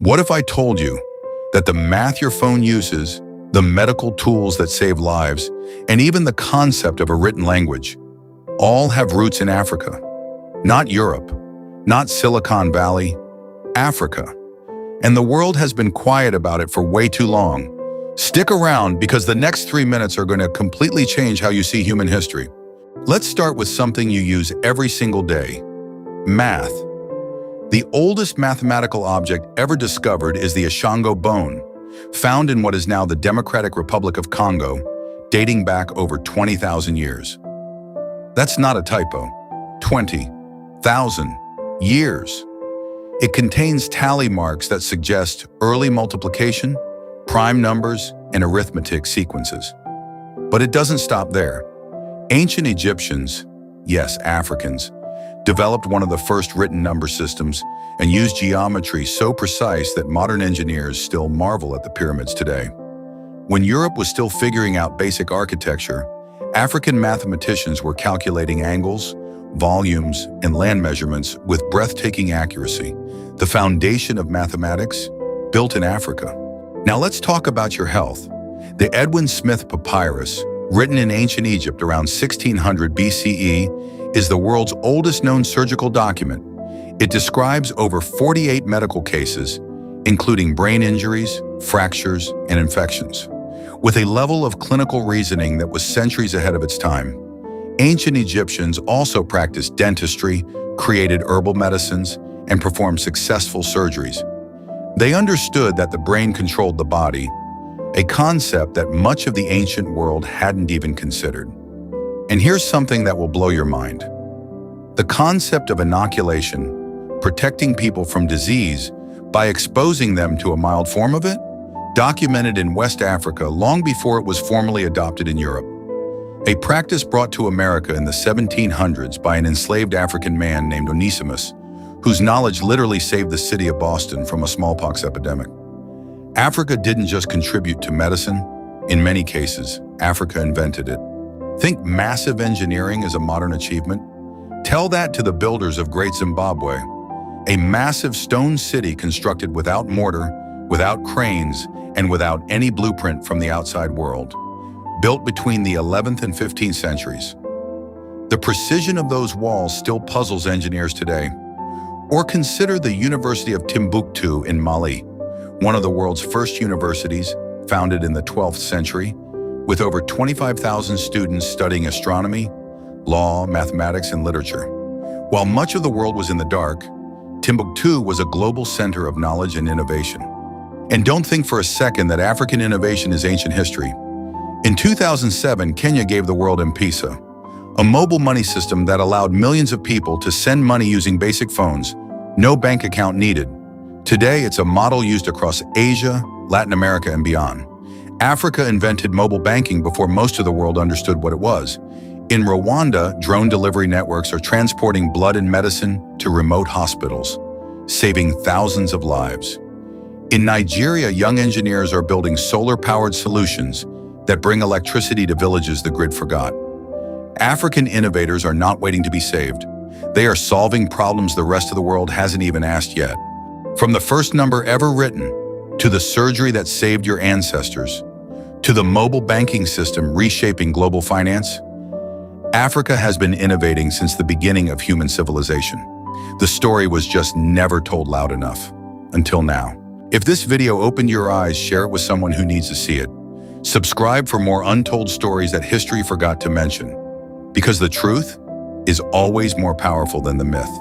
What if I told you that the math your phone uses, the medical tools that save lives, and even the concept of a written language all have roots in Africa? Not Europe, not Silicon Valley, Africa. And the world has been quiet about it for way too long. Stick around because the next 3 minutes are going to completely change how you see human history. Let's start with something you use every single day: math. The oldest mathematical object ever discovered is the Ishango Bone, found in what is now the Democratic Republic of Congo, dating back over 20,000 years. That's not a typo. 20,000 years. It contains tally marks that suggest early multiplication, prime numbers, and arithmetic sequences. But it doesn't stop there. Ancient Egyptians, yes, Africans, developed one of the first written number systems and used geometry so precise that modern engineers still marvel at the pyramids today. When Europe was still figuring out basic architecture, African mathematicians were calculating angles, volumes, and land measurements with breathtaking accuracy, the foundation of mathematics built in Africa. Now let's talk about your health. The Edwin Smith Papyrus, written in ancient Egypt around 1600 BCE, is the world's oldest known surgical document. It describes over 48 medical cases, including brain injuries, fractures, and infections, with a level of clinical reasoning that was centuries ahead of its time. Ancient Egyptians also practiced dentistry, created herbal medicines, and performed successful surgeries. They understood that the brain controlled the body, a concept that much of the ancient world hadn't even considered. And here's something that will blow your mind. The concept of inoculation, protecting people from disease by exposing them to a mild form of it, documented in West Africa long before it was formally adopted in Europe. A practice brought to America in the 1700s by an enslaved African man named Onesimus, whose knowledge literally saved the city of Boston from a smallpox epidemic. Africa didn't just contribute to medicine. In many cases, Africa invented it. Think massive engineering as a modern achievement? Tell that to the builders of Great Zimbabwe, a massive stone city constructed without mortar, without cranes, and without any blueprint from the outside world, built between the 11th and 15th centuries. The precision of those walls still puzzles engineers today. Or consider the University of Timbuktu in Mali, one of the world's first universities, founded in the 12th century, with over 25,000 students studying astronomy, law, mathematics, and literature. While much of the world was in the dark, Timbuktu was a global center of knowledge and innovation. And don't think for a second that African innovation is ancient history. In 2007, Kenya gave the world M-Pesa, a mobile money system that allowed millions of people to send money using basic phones, no bank account needed. Today, it's a model used across Asia, Latin America, and beyond. Africa invented mobile banking before most of the world understood what it was. In Rwanda, drone delivery networks are transporting blood and medicine to remote hospitals, saving thousands of lives. In Nigeria, young engineers are building solar-powered solutions that bring electricity to villages the grid forgot. African innovators are not waiting to be saved. They are solving problems the rest of the world hasn't even asked yet. From the first number ever written, to the surgery that saved your ancestors, to the mobile banking system reshaping global finance, Africa has been innovating since the beginning of human civilization. The story was just never told loud enough, until now. If this video opened your eyes, share it with someone who needs to see it. Subscribe for more untold stories that history forgot to mention. Because the truth is always more powerful than the myth.